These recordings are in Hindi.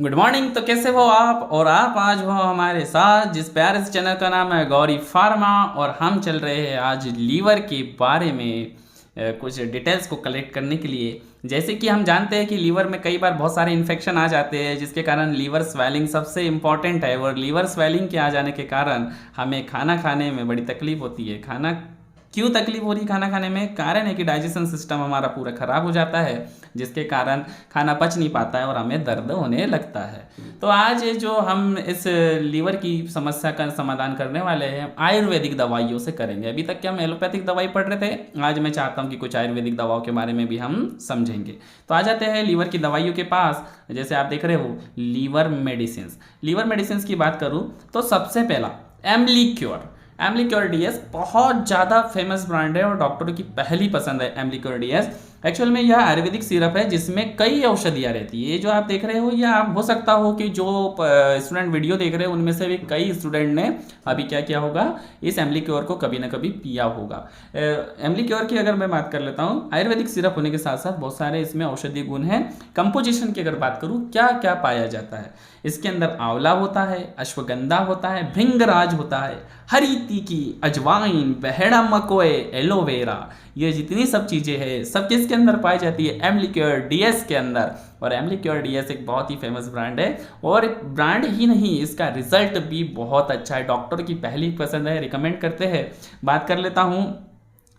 Good morning. तो कैसे हो आप? और आप आज हो हमारे साथ जिस प्यारे से चैनल का नाम है गौरी फार्मा, और हम चल रहे हैं आज लीवर के बारे में कुछ डिटेल्स को कलेक्ट करने के लिए। जैसे कि हम जानते हैं कि लीवर में कई बार बहुत सारे इन्फेक्शन आ जाते हैं, जिसके कारण लीवर स्वेलिंग सबसे इम्पॉर्टेंट है। और लीवर स्वेलिंग के आ जाने के कारण हमें खाना खाने में बड़ी तकलीफ होती है। खाना क्यों तकलीफ हो रही खाना खाने में? कारण है कि डाइजेशन सिस्टम हमारा पूरा खराब हो जाता है, जिसके कारण खाना पच नहीं पाता है और हमें दर्द होने लगता है। तो आज ये जो हम इस लीवर की समस्या का समाधान करने वाले हैं आयुर्वेदिक दवाइयों से करेंगे। अभी तक क्या हम एलोपैथिक दवाई पढ़ रहे थे, आज मैं चाहता हूँ कि कुछ आयुर्वेदिक दवाओं के बारे में भी हम समझेंगे। तो आ जाते हैं लीवर की दवाइयों के पास। जैसे आप देख रहे हो लीवर मेडिसिन की बात करूँ तो सबसे पहला एम्लिक्योर डीएस बहुत ज़्यादा फेमस ब्रांड है और डॉक्टरों की पहली पसंद है एम्लिक्योर डीएस। एक्चुअल में यह आयुर्वेदिक सिरप है जिसमें कई औषधियाँ रहती है। ये जो आप देख रहे हो, ये आप हो सकता हो कि जो स्टूडेंट वीडियो देख रहे हो उनमें से भी कई स्टूडेंट ने अभी क्या किया होगा, इस एम्लिक्योर को कभी ना कभी पिया होगा। एम्लिक्योर की अगर मैं बात कर लेता हूँ, आयुर्वेदिक सिरप होने के साथ साथ बहुत सारे इसमें औषधीय गुण हैं। कंपोजिशन की अगर बात करूँ, क्या क्या पाया जाता है, इसके अंदर आंवला होता है, अश्वगंधा होता है, भृंगराज होता है, हरी तीखी, अजवाइन, बहेड़ा मकोए, एलोवेरा, ये जितनी सब चीज़ें हैं सब किसके अंदर पाई जाती है? एम्लिक्योर डीएस के अंदर। और एम्लिक्योर डीएस एक बहुत ही फेमस ब्रांड है, और ब्रांड ही नहीं, इसका रिजल्ट भी बहुत अच्छा है। डॉक्टर की पहली पसंद है, रिकमेंड करते हैं। बात कर लेता हूँ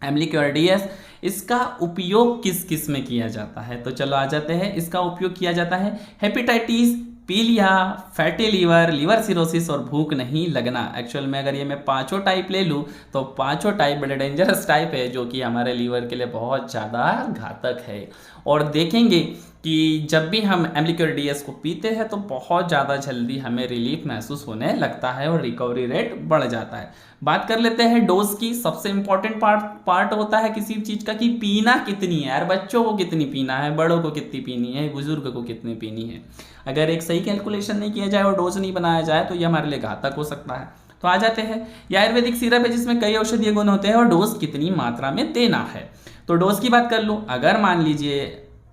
एम्लिक्योर डीएस, इसका उपयोग किस किस में किया जाता है, तो चलो आ जाते हैं। इसका उपयोग किया जाता है हेपेटाइटिस, पीलिया, फैटी लीवर, लिवर सिरोसिस और भूख नहीं लगना। एक्चुअल में अगर ये मैं पांचों टाइप ले लूँ तो पांचों टाइप बड़े डेंजरस टाइप है, जो कि हमारे लीवर के लिए बहुत ज़्यादा घातक है। और देखेंगे कि जब भी हम एम्लिक्योर डीएस को पीते हैं तो बहुत ज़्यादा जल्दी हमें रिलीफ महसूस होने लगता है और रिकवरी रेट बढ़ जाता है। बात कर लेते हैं डोज की। सबसे इंपॉर्टेंट पार्ट होता है किसी चीज़ का कि पीना कितनी है यार, बच्चों को कितनी पीना है, बड़ों को कितनी पीनी है, बुजुर्ग को कितनी पीनी है। अगर एक सही कैलकुलेशन नहीं किया जाए और डोज नहीं बनाया जाए तो ये हमारे लिए घातक हो सकता है। तो आ जाते हैं, यह आयुर्वेदिक सिरप है जिसमें कई औषधीय गुण होते हैं और डोज कितनी मात्रा में देना है। तो डोज की बात कर लूँ, अगर मान लीजिए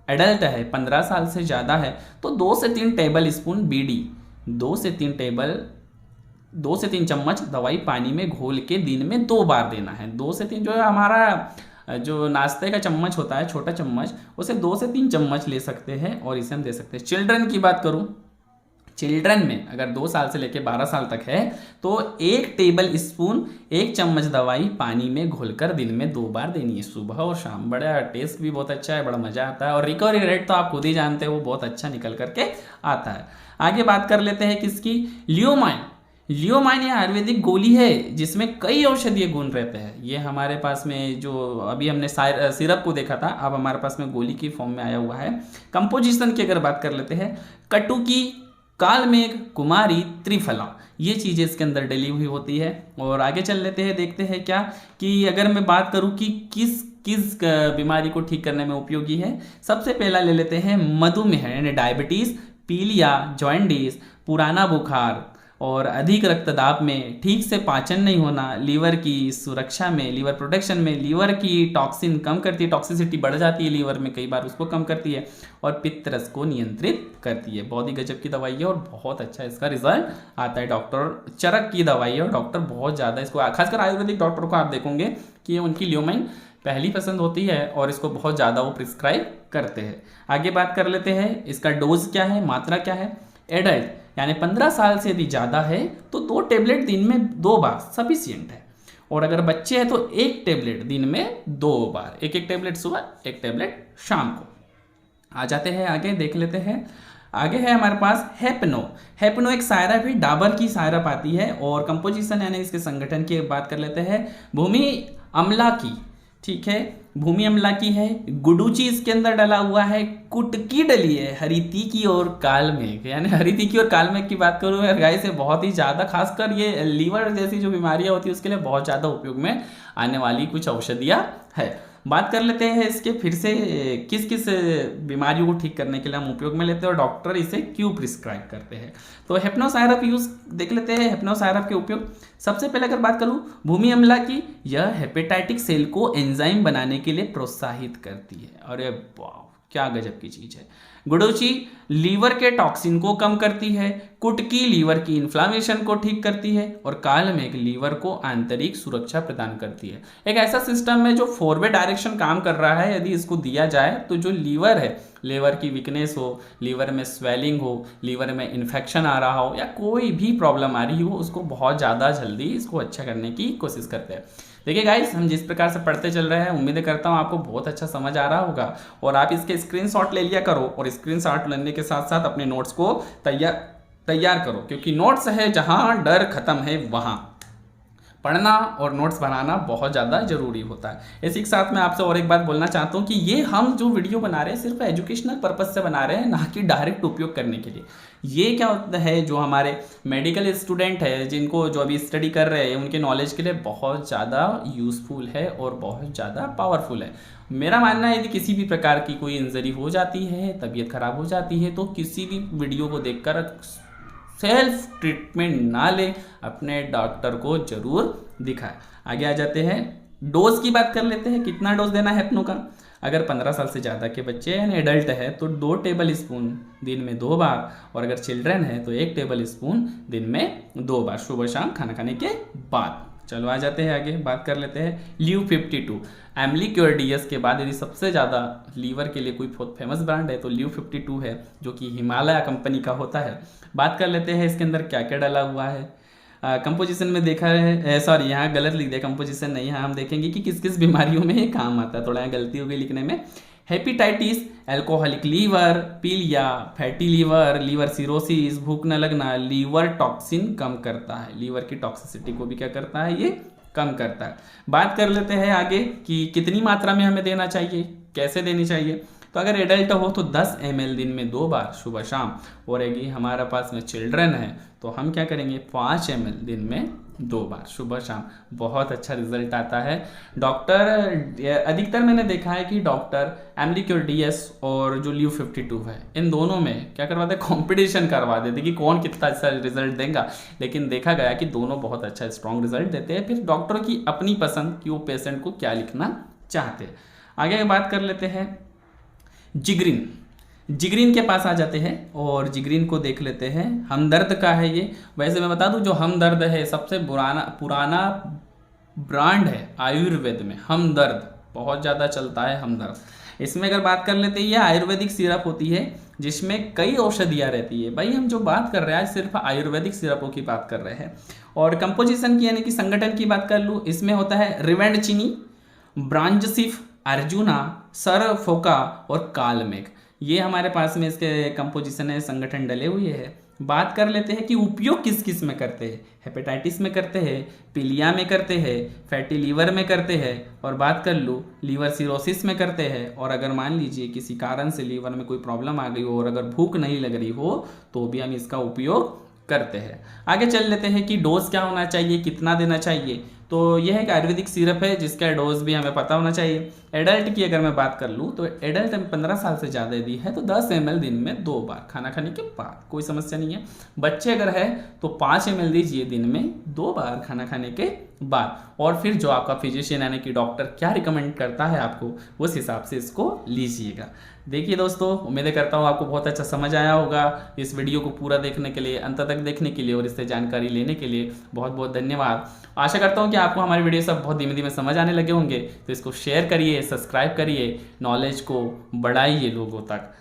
एडल्ट है, 15 साल से ज़्यादा है, तो 2 से 3 टेबल स्पून बीडी, 2 से 3 चम्मच दवाई पानी में घोल के दिन में 2 बार देना है। 2 से 3 जो है हमारा जो नाश्ते का चम्मच होता है, छोटा चम्मच, उसे 2 से 3 चम्मच ले सकते हैं और इसे हम दे सकते हैं। चिल्ड्रन की बात करूं, चिल्ड्रन में अगर 2 साल से लेकर 12 साल तक है तो 1 टेबल स्पून 1 चम्मच दवाई पानी में घोलकर दिन में 2 बार देनी है, सुबह और शाम। बड़ा टेस्ट भी बहुत अच्छा है, बड़ा मजा आता है, और रिकवरी रेट तो आप खुद ही जानते हैं वो बहुत अच्छा निकल करके आता है। आगे बात कर लेते हैं किसकी, लियोमाइन ये आयुर्वेदिक गोली है जिसमें कई औषधीय गुण रहते हैं। ये हमारे पास में जो अभी हमने सिरप को देखा था, अब हमारे पास में गोली की फॉर्म में आया हुआ है। कंपोजिशन की अगर बात कर लेते हैं, कटुकी, कालमेघ, कुमारी, त्रिफला, ये चीज़ें इसके अंदर डली हुई होती है। और आगे चल लेते हैं, देखते हैं क्या कि अगर मैं बात करूं कि किस किस बीमारी को ठीक करने में उपयोगी है। सबसे पहला ले लेते हैं मधुमेह यानी डायबिटीज़, पीलिया, जॉइंडिस, पुराना बुखार और अधिक रक्तदाब में, ठीक से पाचन नहीं होना, लीवर की सुरक्षा में, लीवर प्रोटेक्शन में, लीवर की टॉक्सिन कम करती है, टॉक्सिसिटी बढ़ जाती है लीवर में कई बार, उसको कम करती है, और पित्तरस को नियंत्रित करती है। बहुत ही गजब की दवाई है और बहुत अच्छा इसका रिजल्ट आता है। डॉक्टर चरक की दवाई है और डॉक्टर बहुत ज़्यादा इसको, खासकर आयुर्वेदिक डॉक्टर को आप देखोगे कि उनकी लियोमाइन पहली पसंद होती है और इसको बहुत ज़्यादा वो प्रिस्क्राइब करते हैं। आगे बात कर लेते हैं, इसका डोज क्या है, मात्रा क्या है। एडल्ट यानी 15 साल से यदि ज़्यादा है तो 2 टेबलेट दिन में 2 बार सफिशियंट है, और अगर बच्चे हैं तो 1 टेबलेट दिन में 2 बार, 1 टेबलेट सुबह, 1 टेबलेट शाम को। आ जाते हैं आगे, देख लेते हैं। आगे है हमारे पास हेपनो एक सायरप है, डाबर की सायरप आती है। और कंपोजिशन यानी इसके संगठन की बात कर लेते हैं, भूमि अम्ला की, ठीक है, भूमि अम्ला की है, गुडूची इसके अंदर डला हुआ है, कुटकी डली है, हरीती की और कालमेघ, यानी हरीती की और कालमेघ की बात करूँ यार गाय से बहुत ही ज़्यादा, खासकर ये लीवर जैसी जो बीमारियाँ होती है उसके लिए बहुत ज़्यादा उपयोग में आने वाली कुछ औषधियाँ है। बात कर लेते हैं इसके फिर से किस किस बीमारियों को ठीक करने के लिए हम उपयोग में लेते हैं और डॉक्टर इसे क्यों प्रिस्क्राइब करते हैं। तो हेप्नो सायरप यूज देख लेते हैं। हेप्नो सायरप के उपयोग, सबसे पहले अगर बात करूं भूमि अम्ला की, यह हेपेटाइटिक सेल को एंजाइम बनाने के लिए प्रोत्साहित करती है। अरे वाह, क्या गजब की चीज है। गुडुचि लीवर के टॉक्सिन को कम करती है, कुटकी लीवर की इन्फ्लामेशन को ठीक करती है और कालमेघ लीवर को आंतरिक सुरक्षा प्रदान करती है। एक ऐसा सिस्टम है जो 4 वे डायरेक्शन काम कर रहा है। यदि इसको दिया जाए तो जो लीवर है, लीवर की वीकनेस हो, लीवर में स्वेलिंग हो, लीवर में इन्फेक्शन आ रहा हो या कोई भी प्रॉब्लम आ रही हो, उसको बहुत ज़्यादा जल्दी इसको अच्छा करने की कोशिश करते हैं। देखिए गाइस, हम जिस प्रकार से पढ़ते चल रहे हैं, उम्मीद करता हूँ आपको बहुत अच्छा समझ आ रहा होगा और आप इसके स्क्रीनशॉट ले लिया करो और स्क्रीनशॉट लेने के साथ साथ अपने नोट्स को तैयार करो, क्योंकि नोट्स है जहाँ डर खत्म है वहाँ पढ़ना और नोट्स बनाना बहुत ज़्यादा जरूरी होता है। इसी के साथ मैं आपसे और एक बात बोलना चाहता हूँ कि ये हम जो वीडियो बना रहे हैं सिर्फ एजुकेशनल पर्पज से बना रहे हैं, ना कि डायरेक्ट उपयोग करने के लिए। ये क्या होता है, जो हमारे मेडिकल स्टूडेंट है, जिनको जो अभी स्टडी कर रहे हैं, उनके नॉलेज के लिए बहुत ज़्यादा यूज़फुल है और बहुत ज़्यादा पावरफुल है। मेरा मानना है यदि किसी भी प्रकार की कोई इंजरी हो जाती है, तबीयत खराब हो जाती है, तो किसी भी वीडियो को देखकर सेल्फ ट्रीटमेंट ना ले, अपने डॉक्टर को जरूर दिखाए। आगे आ जाते हैं, डोज की बात कर लेते हैं। कितना डोज देना है अपनों का? अगर 15 साल से ज़्यादा के बच्चे यानी एडल्ट है तो 2 टेबल स्पून दिन में 2 बार, और अगर चिल्ड्रन है तो 1 टेबल स्पून दिन में 2 बार, सुबह शाम खाना खाने के बाद। चलो आ जाते हैं आगे, बात कर लेते हैं ल्यू 52। एम्लिक्योर डीएस के बाद यदि सबसे ज़्यादा लीवर के लिए कोई बहुत फेमस ब्रांड है तो ल्यू 52 है, जो कि हिमालय कंपनी का होता है। बात कर लेते हैं इसके अंदर क्या क्या डाला हुआ है। कंपोजिशन में देखा है, सॉरी यहाँ गलत लिख दिया, कंपोजिशन नहीं, यहाँ हम देखेंगे कि किस किस बीमारियों में ये काम आता है। थोड़ा यहाँ गलती हो गई लिखने में। हेपेटाइटिस, एल्कोहलिक लीवर, पीलिया, फैटी लीवर, लीवर सिरोसिस, भूख न लगना, लीवर टॉक्सिन कम करता है। लीवर की टॉक्सिसिटी को भी क्या करता है, ये कम करता है। बात कर लेते हैं आगे कि कितनी मात्रा में हमें देना चाहिए, कैसे देनी चाहिए। तो अगर एडल्ट हो तो 10 ml दिन में 2 बार, सुबह शाम, और यदि हमारा पास में चिल्ड्रन है तो हम क्या करेंगे, 5 ml दिन में 2 बार, सुबह शाम। बहुत अच्छा रिजल्ट आता है। डॉक्टर अधिकतर मैंने देखा है कि डॉक्टर एम्लिक्योर डीएस और जो ल्यू 52 है, इन दोनों में क्या करवाते हैं, कॉम्पिटिशन करवा देते कि कौन कितना अच्छा रिजल्ट देगा। लेकिन देखा गया कि दोनों बहुत अच्छा स्ट्रॉन्ग रिजल्ट देते हैं। फिर डॉक्टर की अपनी पसंद कि वो पेशेंट को क्या लिखना चाहते हैं। आगे बात कर लेते हैं जिगरीन के पास आ जाते हैं और जिगरीन को देख लेते हैं। हमदर्द का है ये। वैसे मैं बता दूं, जो हमदर्द है सबसे पुराना ब्रांड है आयुर्वेद में। हमदर्द बहुत ज़्यादा चलता है हमदर्द। इसमें अगर बात कर लेते हैं, ये आयुर्वेदिक सिरप होती है जिसमें कई औषधियाँ रहती है। भाई हम जो बात कर रहे हैं आज सिर्फ आयुर्वेदिक सिरपों की बात कर रहे हैं। और कंपोजिशन की यानी कि संगठन की बात कर लूँ, इसमें होता है रिवेंडचिनी, ब्रांजसिफ, अर्जुना, सरफोका और कालमेघ। ये हमारे पास में इसके कंपोजिशन है, संगठन डले हुए हैं। बात कर लेते हैं कि उपयोग किस किस में करते हैं। हेपेटाइटिस में करते हैं, पीलिया में करते हैं, फैटी लीवर में करते हैं, और बात कर लूँ लीवर सिरोसिस में करते हैं। और अगर मान लीजिए किसी कारण से लीवर में कोई प्रॉब्लम आ गई हो और अगर भूख नहीं लग रही हो तो भी हम इसका उपयोग करते हैं। आगे चल लेते हैं कि डोज क्या होना चाहिए, कितना देना चाहिए। तो यह एक आयुर्वेदिक सिरप है जिसका डोज भी हमें पता होना चाहिए। एडल्ट की अगर मैं बात कर लूँ तो एडल्ट 15 साल से ज़्यादा यदि है तो 10 ml दिन में 2 बार, खाना खाने के बाद, कोई समस्या नहीं है। बच्चे अगर है तो 5 ml दीजिए दिन में 2 बार, खाना खाने के बाद। और फिर जो आपका फिजिशियन यानी कि डॉक्टर क्या रिकमेंड करता है आपको, उस हिसाब से इसको लीजिएगा। देखिए दोस्तों, उम्मीद करता हूँ आपको बहुत अच्छा समझ आया होगा। इस वीडियो को पूरा देखने के लिए, अंत तक देखने के लिए और इससे जानकारी लेने के लिए बहुत बहुत धन्यवाद। आशा करता हूँ कि आपको हमारी वीडियो सब बहुत धीमे धीमे समझ आने लगे होंगे। तो इसको शेयर करिए, सब्सक्राइब करिए, नॉलेज को बढ़ाइए लोगों तक।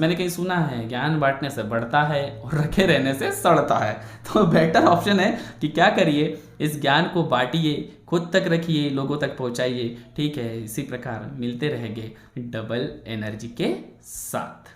मैंने कहीं सुना है ज्ञान बांटने से बढ़ता है और रखे रहने से सड़ता है। तो बेटर ऑप्शन है कि क्या करिए, इस ज्ञान को बांटिए, खुद तक रखिए, लोगों तक पहुंचाइए। ठीक है, इसी प्रकार मिलते रहेंगे डबल एनर्जी के साथ।